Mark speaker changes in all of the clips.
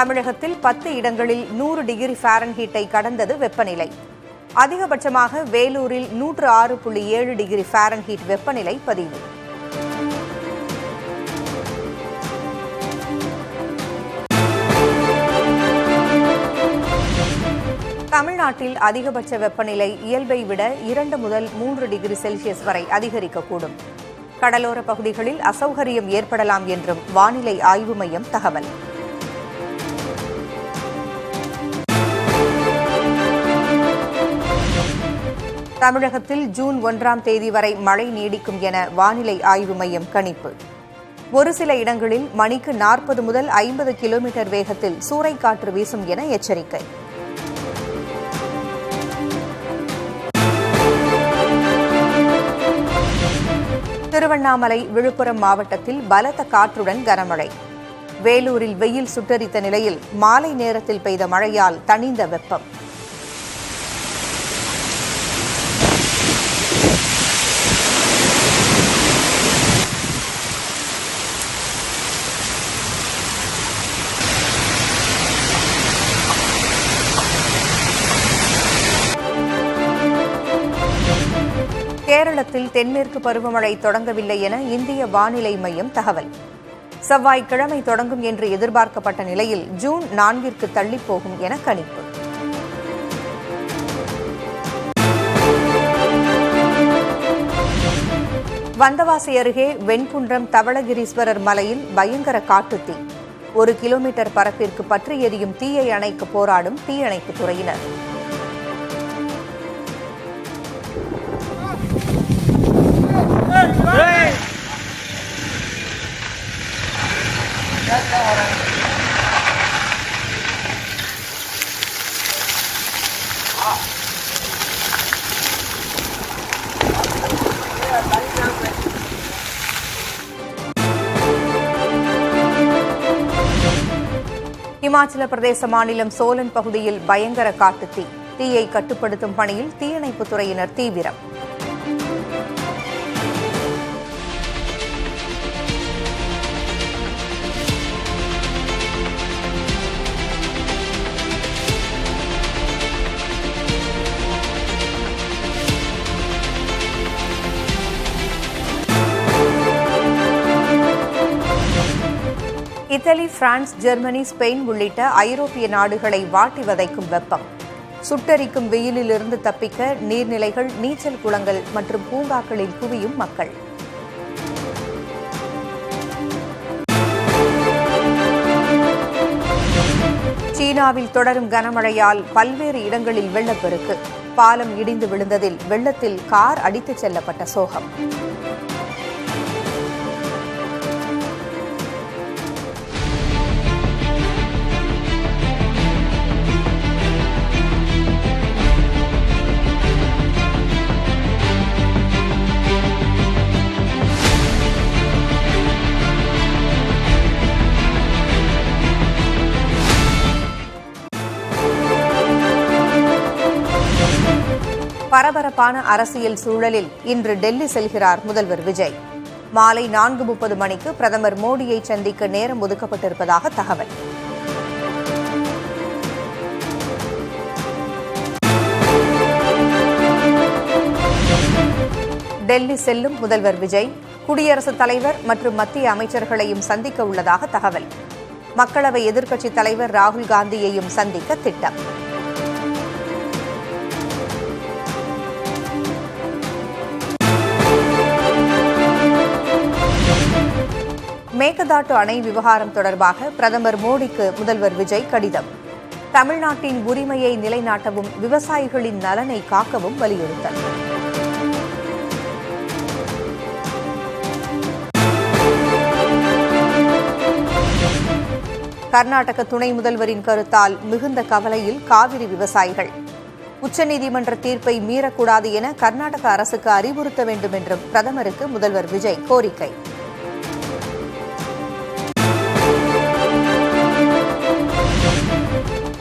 Speaker 1: தமிழகத்தில் 10 இடங்களில் 100 டிகிரி ஃபாரன்ஹீட்டை கடந்தது வெப்பநிலை. அதிகபட்சமாக வேலூரில் 106.7 டிகிரி ஃபாரன்ஹீட் வெப்பநிலை பதிவு. தமிழ்நாட்டில் அதிகபட்ச வெப்பநிலை இயல்பை விட 2 முதல் 3 டிகிரி செல்சியஸ் வரை அதிகரிக்கக்கூடும். கடலோர பகுதிகளில் அசௌகரியம் ஏற்படலாம் என்றும் வானிலை ஆய்வு மையம் தகவல். தமிழகத்தில் ஜூன் 1ஆம் தேதி வரை மழை நீடிக்கும் என வானிலை ஆய்வு மையம் கணிப்பு. ஒரு சில இடங்களில் மணிக்கு 40 முதல் 50 கிலோமீட்டர் வேகத்தில் சூறைக்காற்று வீசும் என எச்சரிக்கை. திருவண்ணாமலை, விழுப்புரம் மாவட்டத்தில் பலத்த காற்றுடன் கனமழை. வேலூரில் வெயில் சுட்டெரித்த நிலையில் மாலை நேரத்தில் பெய்த மழையால் தணிந்த வெப்பம். கேரளத்தில் தென்மேற்கு பருவமழை தொடங்கவில்லை என இந்திய வானிலை மையம் தகவல். செவ்வாய்க்கிழமை தொடங்கும் என்று எதிர்பார்க்கப்பட்ட நிலையில் ஜூன் 4ற்கு தள்ளிப்போகும் என கணிப்பு. வந்தவாசி அருகே வெண்குன்றம் தவளகிரீஸ்வரர் மலையில் பயங்கர காட்டுத்தீ. 1 கிலோமீட்டர் பரப்பிற்கு பற்றி எரியும் தீயை அணைக்க போராடும் தீயணைப்புத் துறையினர். இமாச்சல பிரதேச மாநிலம் சோலன் பகுதியில் பயங்கர காட்டுத்தீ. தீயை கட்டுப்படுத்தும் பணியில் தீயணைப்புத் துறையினர் தீவிரம். இத்தாலி, பிரான்ஸ், ஜெர்மனி, ஸ்பெயின் உள்ளிட்ட ஐரோப்பிய நாடுகளை வாட்டி வதைக்கும் வெப்பம். சுட்டெரிக்கும் வெயிலிலிருந்து தப்பிக்க நீர்நிலைகள், நீச்சல் குளங்கள் மற்றும் பூங்காக்களில் குவியும் மக்கள். சீனாவில் தொடரும் கனமழையால் பல்வேறு இடங்களில் வெள்ளப்பெருக்கு. பாலம் இடிந்து விழுந்ததில் வெள்ளத்தில் கார் அடித்துச் செல்லப்பட்ட சோகம். பரபரப்பான அரசியல் சூழலில் இன்று டெல்லி செல்கிறார் முதல்வர் விஜய். மாலை 4:30 மணிக்கு பிரதமர் மோடியை சந்திக்க நேரம் ஒதுக்கப்பட்டிருப்பதாக தகவல். டெல்லி செல்லும் முதல்வர் விஜய் குடியரசுத் தலைவர் மற்றும் மத்திய அமைச்சர்களையும் சந்திக்க உள்ளதாக தகவல். மக்களவை எதிர்க்கட்சித் தலைவர் ராகுல் காந்தியையும் சந்திக்க திட்டம். மேகதாட்டு அணை விவகாரம் தொடர்பாக பிரதமர் மோடிக்கு முதல்வர் விஜய் கடிதம். தமிழ்நாட்டின் உரிமையை நிலைநாட்டவும் விவசாயிகளின் நலனை காக்கவும் வலியுறுத்தல். கர்நாடக துணை முதல்வரின் கருத்தால் மிகுந்த கவலையில் காவிரி விவசாயிகள். உச்சநீதிமன்ற தீர்ப்பை மீறக்கூடாது என கர்நாடக அரசுக்கு அறிவுறுத்த வேண்டும் என்றும் பிரதமருக்கு முதல்வர் விஜய் கோரிக்கை.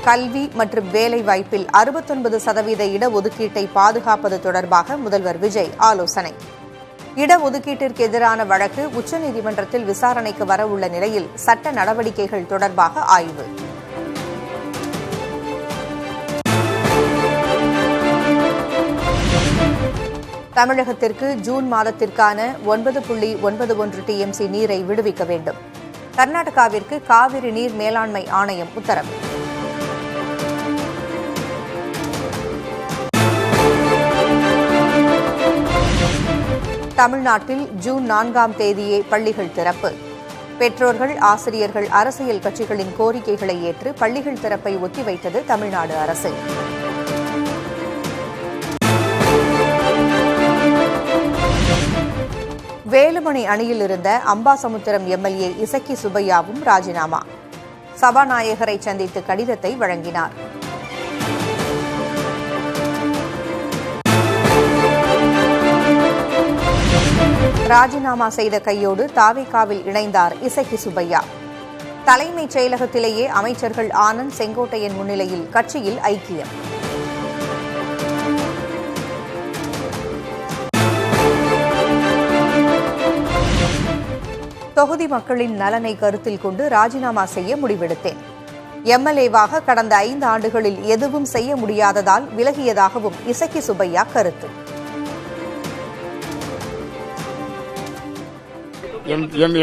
Speaker 1: கல்வி மற்றும் வேலைவாய்ப்பில் 69% இடஒதுக்கீட்டை பாதுகாப்பது தொடர்பாக முதல்வர் விஜய் ஆலோசனை. இடஒதுக்கீட்டிற்கு எதிரான வழக்கு உச்சநீதிமன்றத்தில் விசாரணைக்கு வரவுள்ள நிலையில் சட்ட நடவடிக்கைகள் தொடர்பாக ஆய்வு. தமிழகத்திற்கு ஜூன் மாதத்திற்கான 9.91 TMC நீரை விடுவிக்க வேண்டும். கர்நாடகாவிற்கு காவிரி நீர் மேலாண்மை ஆணையம் உத்தரவு. தமிழ்நாட்டில் ஜூன் 4ஆம் தேதியே பள்ளிகள் திறப்பு. பெற்றோர்கள், ஆசிரியர்கள், அரசியல் கட்சிகளின் கோரிக்கைகளை ஏற்று பள்ளிகள் திறப்பை ஒத்திவைத்தது தமிழ்நாடு அரசு. வேலுமணி அணியில் இருந்த அம்பாசமுத்திரம் MLA இசக்கி சுப்பையாவும் ராஜினாமா. சபாநாயகரை சந்தித்து கடிதத்தை வழங்கினார். ராஜினாமா செய்த கையோடு தாவேகாவில் இணைந்தார் இசக்கி சுப்பையா. தலைமைச் செயலகத்திலேயே அமைச்சர்கள் ஆனந்த், செங்கோட்டையன் முன்னிலையில் கட்சியில் ஐக்கியம். தொகுதி மக்களின் நலனை கருத்தில் கொண்டு ராஜினாமா செய்ய முடிவெடுத்தேன். MLAவாக கடந்த 5 ஆண்டுகளில் எதுவும் செய்ய முடியாததால் விலகியதாகவும் இசக்கி சுப்பையா கருத்து.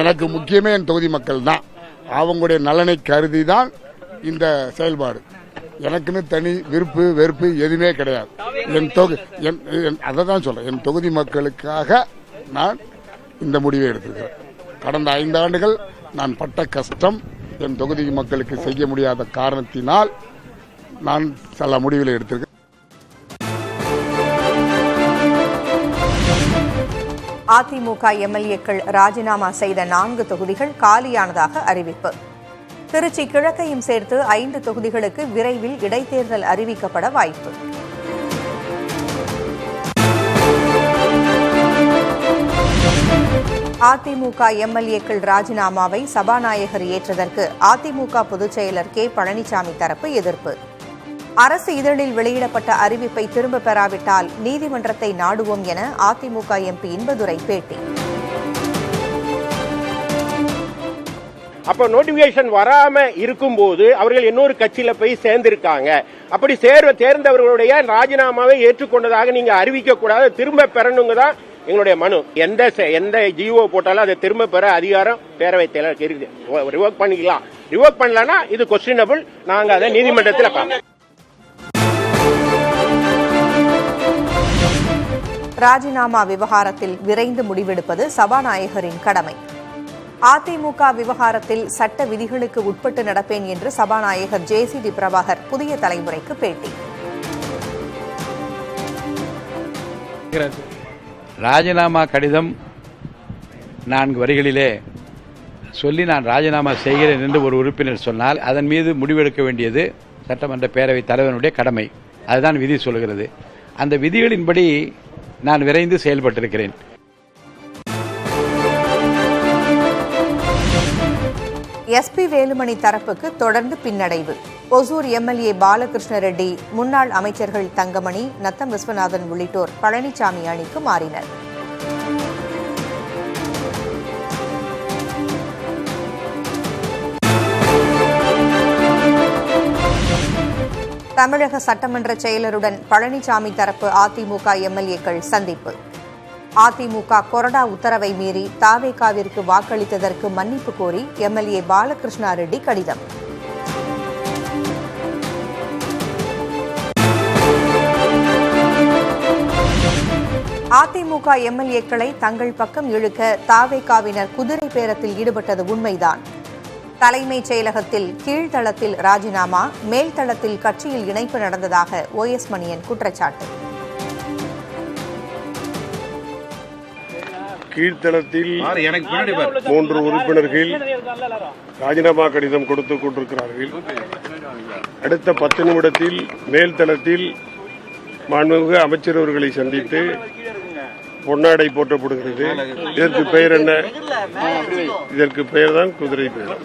Speaker 2: எனக்கு முக்கியமே என் தொகுதி மக்கள் தான். அவங்களுடைய நலனை கருதி தான் இந்த செயல்பாடு. எனக்குன்னு தனி விருப்பு வெறுப்பு எதுவுமே கிடையாது. அதை தான் சொல்றேன், என் தொகுதி மக்களுக்காக நான் இந்த முடிவை எடுத்திருக்கிறேன். கடந்த 5 ஆண்டுகள் நான் பட்ட கஷ்டம் என் தொகுதி மக்களுக்கு செய்ய முடியாத காரணத்தினால் நான் சில முடிவுகளை எடுத்திருக்கேன்.
Speaker 1: அதிமுக MLAக்கள் ராஜினாமா செய்த 4 தொகுதிகள் காலியானதாக அறிவிப்பு. திருச்சி கிழக்கையும் சேர்த்து 5 தொகுதிகளுக்கு விரைவில் இடைத்தேர்தல் அறிவிக்கப்பட வாய்ப்பு. அதிமுக MLAக்கள் ராஜினாமாவை சபாநாயகர் ஏற்றதற்கு அதிமுக பொதுச் செயலர் K. பழனிசாமி தரப்பு எதிர்ப்பு. அரசு இதழில் வெளியிடப்பட்ட அறிவிப்பை திரும்பப் பெறாவிட்டால் நீதிமன்றத்தை நாடுவோம் என அதிமுக MP இன்பதுரை பேட்டி.
Speaker 3: அப்ப நோட்டிபிகேஷன் வராம இருக்கும்போது அவர்கள் இன்னொரு கட்சியில போய் சேர்ந்திருக்காங்க. அப்படி சேர்ந்தவர்களுடைய ராஜினாமாவை ஏற்றுக்கொண்டதாக நீங்க அறிவிக்க கூடாது, திரும்ப பெறணுங்க தான் எங்களுடைய மனு. எந்த ஜிஓ போட்டாலும் அதை திரும்ப பெற அதிகாரம் பேரவைத் செயலருக்கு இருக்கு. ரிவோக் பண்ணிக்கலாம். ரிவோக் பண்ணலன்னா இது கொஸ்டினபிள். நாங்க அதை நீதிமன்றத்தில் பார்ப்போம்.
Speaker 1: ராஜினாமா விவகாரத்தில் விரைந்து முடிவெடுப்பது சபாநாயகரின் கடமை. அதிமுக விவகாரத்தில் சட்ட விதிகளுக்கு உட்பட்டு நடப்பேன் என்று சபாநாயகர் JCD பிரபாகர் புதிய தலைமுறைக்கு பேட்டி.
Speaker 4: ராஜினாமா கடிதம் 4 வரிகளிலே சொல்லி நான் ராஜினாமா செய்கிறேன் என்று ஒரு உறுப்பினர் சொன்னால் அதன் மீது முடிவெடுக்க வேண்டியது சட்டமன்ற பேரவைத் தலைவனுடைய கடமை. அதுதான் விதி சொல்கிறது. அந்த விதிகளின்படி நான் விரைந்து செயல்பட்டிருக்கிறேன்.
Speaker 1: SP வேலுமணி தரப்புக்கு தொடர்ந்து பின்னடைவு. ஒசூர் MLA பாலகிருஷ்ண ரெட்டி, முன்னாள் அமைச்சர்கள் தங்கமணி, நத்தம் விஸ்வநாதன் உள்ளிட்டோர் பழனிசாமி அணிக்கு மாறினர். தமிழக சட்டமன்ற செயலருடன் பழனிசாமி தரப்பு அதிமுக MLAக்கள் சந்திப்பு. அதிமுக கொறடா உத்தரவை மீறி தாவேகாவிற்கு வாக்களித்ததற்கு மன்னிப்பு கோரி MLA பாலகிருஷ்ணா ரெட்டி கடிதம். அதிமுக MLAக்களை தங்கள் பக்கம் இழுக்க தாவேகாவினர் குதிரை பேரத்தில் ஈடுபட்டது உண்மைதான். தலைமைச் செயலகத்தில் கீழ்த்தளத்தில் ராஜினாமா, மேல்தளத்தில் கட்சியில் இணைப்பு நடந்ததாக OS மணியன் குற்றச்சாட்டு.
Speaker 5: கீழ்த்தளத்தில் 3 உறுப்பினர்கள் ராஜினாமா கடிதம் கொடுத்துக் கொண்டிருக்கிறார்கள். அடுத்த 10 நிமிடத்தில் மேல்தளத்தில் மாண்புமிகு அமைச்சர் அவர்களை சந்தித்து பொன்னாடை போற்றப்படுகிறது. இதற்கு பெயர் என்ன? இதற்கு பெயர் தான் குதிரை பேரம்.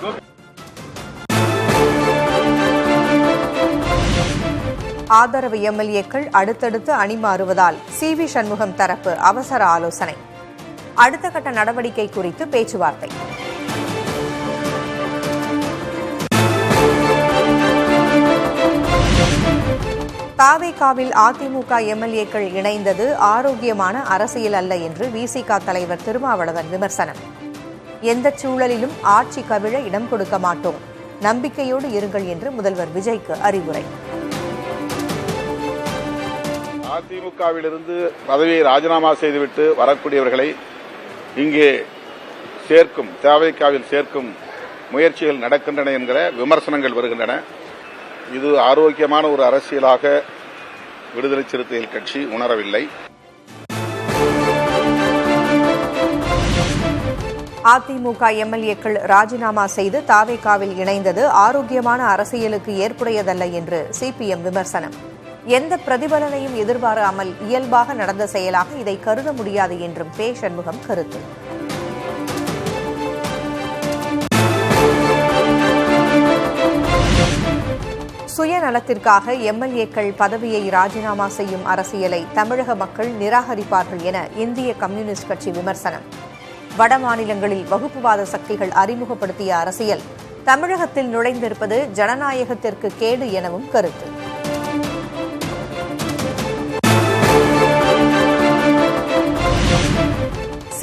Speaker 1: ஆதரவு MLAக்கள் அடுத்தடுத்து அணி மாறுவதால் CV சண்முகம் தரப்பு அவசர ஆலோசனை. அடுத்த கட்ட நடவடிக்கை குறித்து பேச்சுவார்த்தை. தாவேகாவில் அதிமுக எம்எல்ஏக்கள் இணைந்தது ஆரோக்கியமான அரசியல் அல்ல என்று விசிக தலைவர் திருமாவளவன் விமர்சனம். எந்த சூழலிலும் ஆட்சி கவிழ இடம் கொடுக்க மாட்டோம், நம்பிக்கையோடு இருங்கள் என்று முதல்வர் விஜய்க்கு அறிவுரை.
Speaker 6: அதிமுகவிலிருந்து பதவியை ராஜினாமா செய்துவிட்டு வரக்கூடியவர்களை இங்கே சேர்க்கும், தாவேகாவில் சேர்க்கும் முயற்சிகள் நடக்கின்றன என்கிற விமர்சனங்கள் வருகின்றன. இது ஆரோக்கியமான ஒரு அரசியலாக விடுதலை சிறுத்தைகள் கட்சி உணரவில்லை.
Speaker 1: அதிமுக எம்எல்ஏக்கள் ராஜினாமா செய்து தாவேகாவில் இணைந்தது ஆரோக்கியமான அரசியலுக்கு ஏற்புடையதல்ல என்று சிபிஎம் விமர்சனம். எந்த பிரதிபலனையும் எதிர்பாராமல் இயல்பாக நடந்த செயலாக இதை கருத முடியாது என்றும் பே. சண்முகம் கருத்து. சுயநலத்திற்காக எம்எல்ஏக்கள் பதவியை ராஜினாமா செய்யும் அரசியலை தமிழக மக்கள் நிராகரிப்பார்கள் என இந்திய கம்யூனிஸ்ட் கட்சி விமர்சனம். வட மாநிலங்களில் வகுப்புவாத சக்திகள் அறிமுகப்படுத்திய அரசியல் தமிழகத்தில் நுழைந்திருப்பது ஜனநாயகத்திற்கு கேடு எனவும் கருத்து.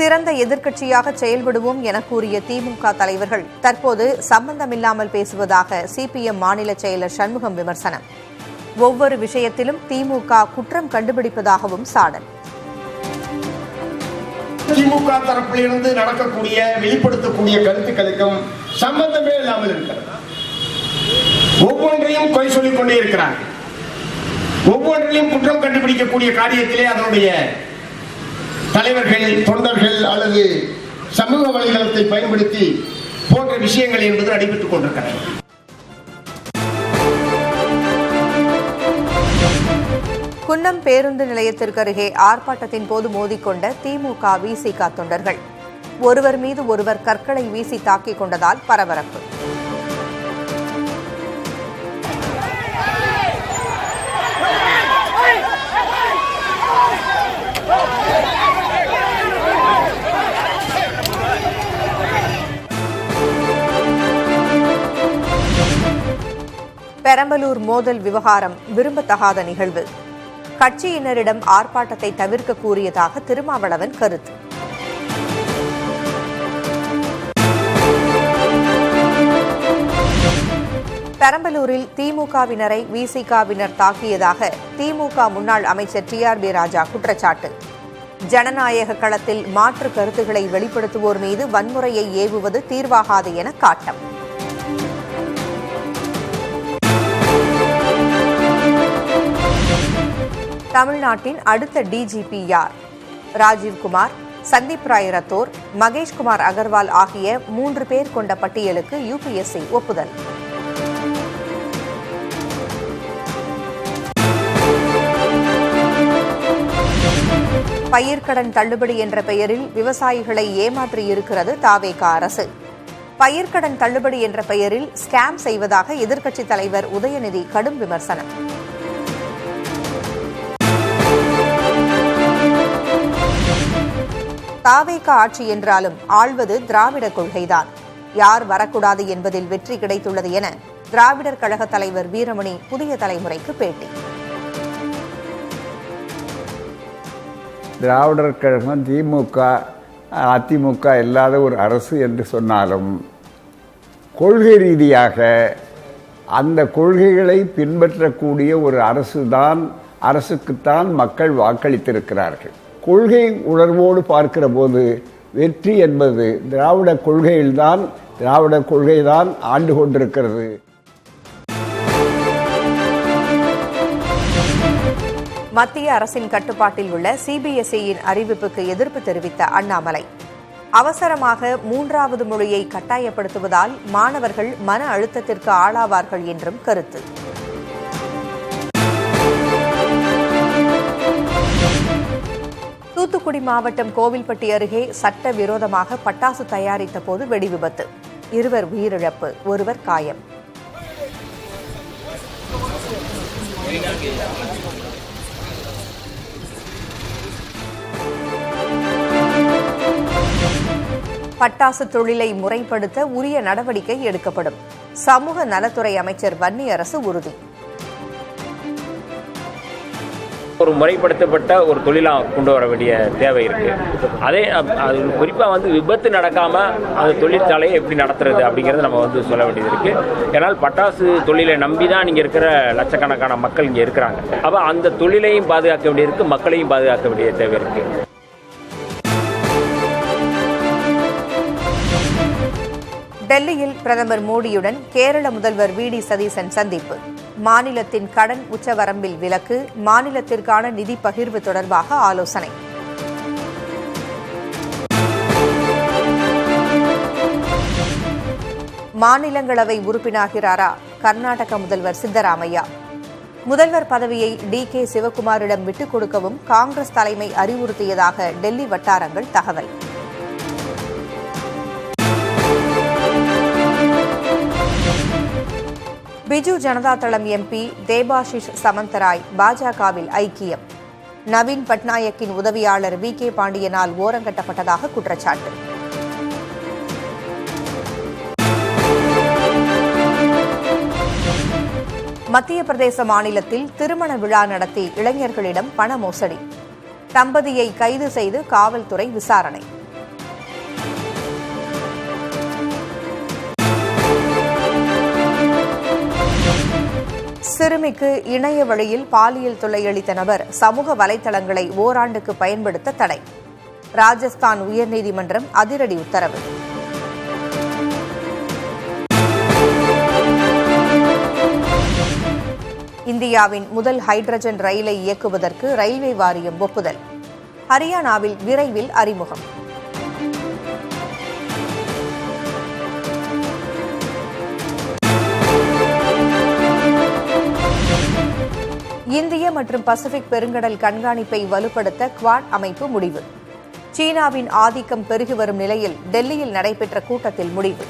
Speaker 1: சிறந்த எதிர்க்கட்சியாக செயல்படுவோம் என கூறிய திமுக தலைவர்கள் தற்போது சம்பந்தமில்லாமல் பேசுவதாக சிபிஎம் மாநில செயலர் சண்முகம் விமர்சனம். ஒவ்வொரு விஷயத்திலும் திமுக குற்றம் கண்டுபிடிப்பதாகவும் சாடல்.
Speaker 7: திமுக தரப்பிலிருந்து நடக்கக்கூடிய வெளிப்படுத்தக்கூடிய கருத்துக்களுக்கும் சம்பந்தமே இல்லாமல் இருக்கிறது. ஒவ்வொன்றையும் குறை சொல்லிக் கொண்டே இருக்கிறார். ஒவ்வொன்றையும் குற்றம் கண்டுபிடிக்கக்கூடிய காரியத்திலே அதனுடைய தலைவர்கள், தொண்டர்கள் அல்லது சமூக வலைதளத்தை பயன்படுத்தி போன்ற விஷயங்கள் என்பது நடைபெற்றுக் கொண்டிருக்கிறது.
Speaker 1: குன்னம் பேருந்து நிலையத்திற்கு அருகே ஆர்ப்பாட்டத்தின் போது மோதிக்கொண்ட திமுக விசிக தொண்டர்கள் ஒருவர் மீது ஒருவர் கற்களை வீசி தாக்கிக் கொண்டதால் பரபரப்பு. பெரம்பலூர் மோதல் விவகாரம் விரும்பத்தகாத நிகழ்வு. கட்சியினரிடம் ஆர்ப்பாட்டத்தை தவிர்க்க கூறியதாக திருமாவளவன் கருத்து. பெரம்பலூரில் திமுகவினரை விசிகவினர் தாக்கியதாக திமுக முன்னாள் அமைச்சர் டிஆர்பி ராஜா குற்றச்சாட்டு. ஜனநாயக களத்தில் மாற்று கருத்துக்களை வெளிப்படுத்துவோர் மீது வன்முறையை ஏவுவது தீர்வாகாது என காட்டம். தமிழ்நாட்டின் அடுத்த டிஜிபி யார்? ராஜீவ்குமார், சந்தீப் ராய் ரத்தோர், மகேஷ்குமார் அகர்வால் ஆகிய 3 பேர் கொண்ட பட்டியலுக்கு யுபிஎஸ்சி ஒப்புதல். பயிர்க்கடன் தள்ளுபடி என்ற பெயரில் விவசாயிகளை ஏமாற்றியிருக்கிறது தாவேகா அரசு. பயிர்க்கடன் தள்ளுபடி என்ற பெயரில் ஸ்கேம் செய்வதாக எதிர்க்கட்சித் தலைவர் உதயநிதி கடும் விமர்சனம். தாவேகா ஆட்சி என்றாலும் ஆள்வது திராவிட கொள்கைதான். யார் வரக்கூடாது என்பதில் வெற்றி கிடைத்துள்ளது என திராவிடர் கழக தலைவர் வீரமணி புதிய தலைமுறைக்கு பேட்டி.
Speaker 8: திராவிடர் கழகம் திமுக அதிமுக இல்லாத ஒரு அரசு என்று சொன்னாலும் கொள்கை ரீதியாக அந்த கொள்கைகளை பின்பற்றக்கூடிய ஒரு அரசுக்குத்தான் மக்கள் வாக்களித்திருக்கிறார்கள். கொள்கை உணர்வோடு பார்க்கிற போது வெற்றி என்பது திராவிட கொள்கையில்தான், திராவிட கொள்கைதான் ஆண்டு கொண்டிருக்கிறது.
Speaker 1: மத்திய அரசின் கட்டுப்பாட்டில் உள்ள சிபிஎஸ்இயின் அறிவிப்புக்கு எதிர்ப்பு தெரிவித்த அண்ணாமலை, அவசரமாக 3வது மொழியை கட்டாயப்படுத்துவதால் மாணவர்கள் மன அழுத்தத்திற்கு ஆளாவார்கள் என்றும் கருத்து. தூத்துக்குடி மாவட்டம் கோவில்பட்டி அருகே சட்டவிரோதமாக பட்டாசு தயாரித்த போது வெடிவிபத்து. 2 உயிரிழப்பு, 1 காயம். பட்டாசு தொழிலை முறைப்படுத்த உரிய நடவடிக்கை எடுக்கப்படும். சமூக நலத்துறை அமைச்சர் வன்னியரசு உறுதி.
Speaker 9: ஒரு முறைப்படுத்தப்பட்ட ஒரு தொழிலாக கொண்டு வர வேண்டிய தேவை இருக்கு. அதே அது குறிப்பாக விபத்து நடக்காம அந்த தொழிற்சாலையை எப்படி நடத்துறது அப்படிங்கிறத நம்ம சொல்ல வேண்டியது இருக்கு. ஏன்னால் பட்டாசு தொழிலை நம்பி தான் இங்கே இருக்கிற லட்சக்கணக்கான மக்கள் இங்கே இருக்கிறாங்க. அப்போ அந்த தொழிலையும் பாதுகாக்க வேண்டியிருக்கு, மக்களையும் பாதுகாக்க வேண்டிய தேவை இருக்கு.
Speaker 1: டெல்லியில் பிரதமர் மோடியுடன் கேரள முதல்வர் வி.டி. சதீசன் சந்திப்பு. மாநிலத்தின் கடன் உச்சவரம்பில் விலக்கு, மாநிலத்திற்கான நிதி பகிர்வு தொடர்பாக ஆலோசனை. மாநிலங்களவை உறுப்பினராகிறாரா கர்நாடக முதல்வர் சித்தராமையா? முதல்வர் பதவியை டி.கே. சிவக்குமாரிடம் விட்டுக் கொடுக்கவும் காங்கிரஸ் தலைமை அறிவுறுத்தியதாக டெல்லி வட்டாரங்கள் தகவல். பிஜு ஜனதா தளம் எம்பி தேபாஷிஷ் சமந்தராய் பாஜகவில் ஐக்கியம். நவீன் பட்நாயக்கின் உதவியாளர் வி.கே. பாண்டியனால் ஓரங்கட்டப்பட்டதாக குற்றச்சாட்டு. மத்திய பிரதேச மாநிலத்தில் திருமண விழா நடத்தி இளைஞர்களிடம் பண மோசடி. தம்பதியை கைது செய்து காவல்துறை விசாரணை. சிறுமிக்கு இணைய வழியில் பாலியல் தொல்லை அளித்த நபர் சமூக வலைதளங்களை ஓராண்டுக்கு பயன்படுத்த தடை. ராஜஸ்தான் உயர்நீதிமன்றம் அதிரடி உத்தரவு. இந்தியாவின் முதல் ஹைட்ரஜன் ரயிலை இயக்குவதற்கு ரயில்வே வாரியம் ஒப்புதல். ஹரியானாவில் விரைவில் அறிமுகம். இந்திய மற்றும் பசிபிக் பெருங்கடல் கண்காணிப்பை வலுப்படுத்த குவாட் அமைப்பு முடிவு. சீனாவின் ஆதிக்கம் பெருகி வரும் நிலையில் டெல்லியில் நடைபெற்ற கூட்டத்தில் முடிவு.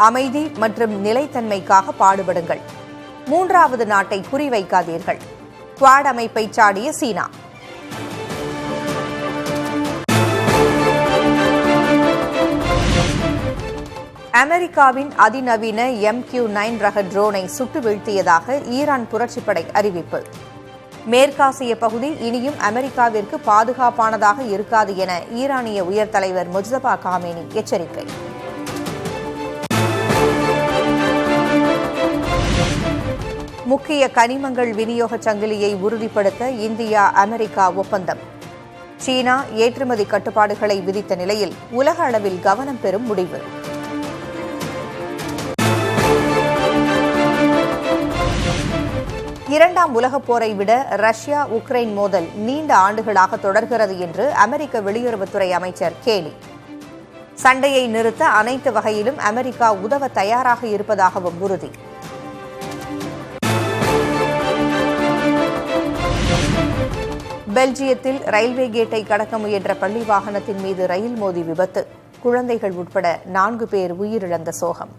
Speaker 1: அமைதி மற்றும் நிலைத்தன்மைக்காக பாடுபடுங்கள். மூன்றாவது நாட்டை குறிவைக்காதீர்கள். குவாட் அமைப்பை சாடிய சீனா. அமெரிக்காவின் அதிநவீன MQ-9 ரக ட்ரோனை சுட்டு வீழ்த்தியதாக ஈரான் புரட்சிப்படை அறிவிப்பு. மேற்காசிய பகுதி இனியும் அமெரிக்காவிற்கு பாதுகாப்பானதாக இருக்காது என ஈரானிய உயர் தலைவர் முஜ்தபா காமேனி எச்சரிக்கை. முக்கிய கனிமங்கள் விநியோக சங்கிலியை உறுதிப்படுத்த இந்தியா அமெரிக்கா ஒப்பந்தம். சீனா ஏற்றுமதி கட்டுப்பாடுகளை விதித்த நிலையில் உலக அளவில் கவனம் பெறும் முடிவு. இரண்டாம் உலகப் போரை விட ரஷ்யா உக்ரைன் மோதல் நீண்ட ஆண்டுகளாக தொடர்கிறது என்று அமெரிக்க வெளியுறவுத்துறை அமைச்சர் கேலி. சண்டையை நிறுத்த அனைத்து வகையிலும் அமெரிக்கா உதவ தயாராக இருப்பதாகவும் உறுதி. பெல்ஜியத்தில் ரயில்வே கேட்டை கடக்க முயன்ற பள்ளி வாகனத்தின் மீது ரயில் மோதி விபத்து. குழந்தைகள் உட்பட 4 பேர் உயிரிழந்த சோகம்.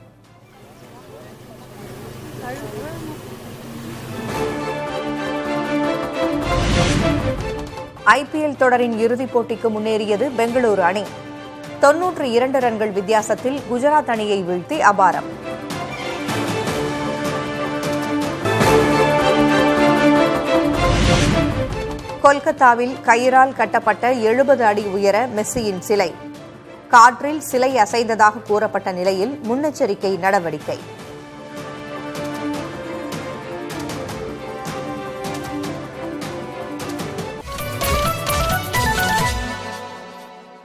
Speaker 1: IPL தொடரின் இறுதிப் போட்டிக்கு முன்னேறியது பெங்களூரு அணி. 92 ரன்கள் வித்தியாசத்தில் குஜராத் அணியை வீழ்த்தி அபாரம். கொல்கத்தாவில் கயிறால் கட்டப்பட்ட 70 அடி உயர மெஸ்ஸியின் சிலை. காற்றில் சிலை அசைந்ததாக கூறப்பட்ட நிலையில் முன்னெச்சரிக்கை நடவடிக்கை.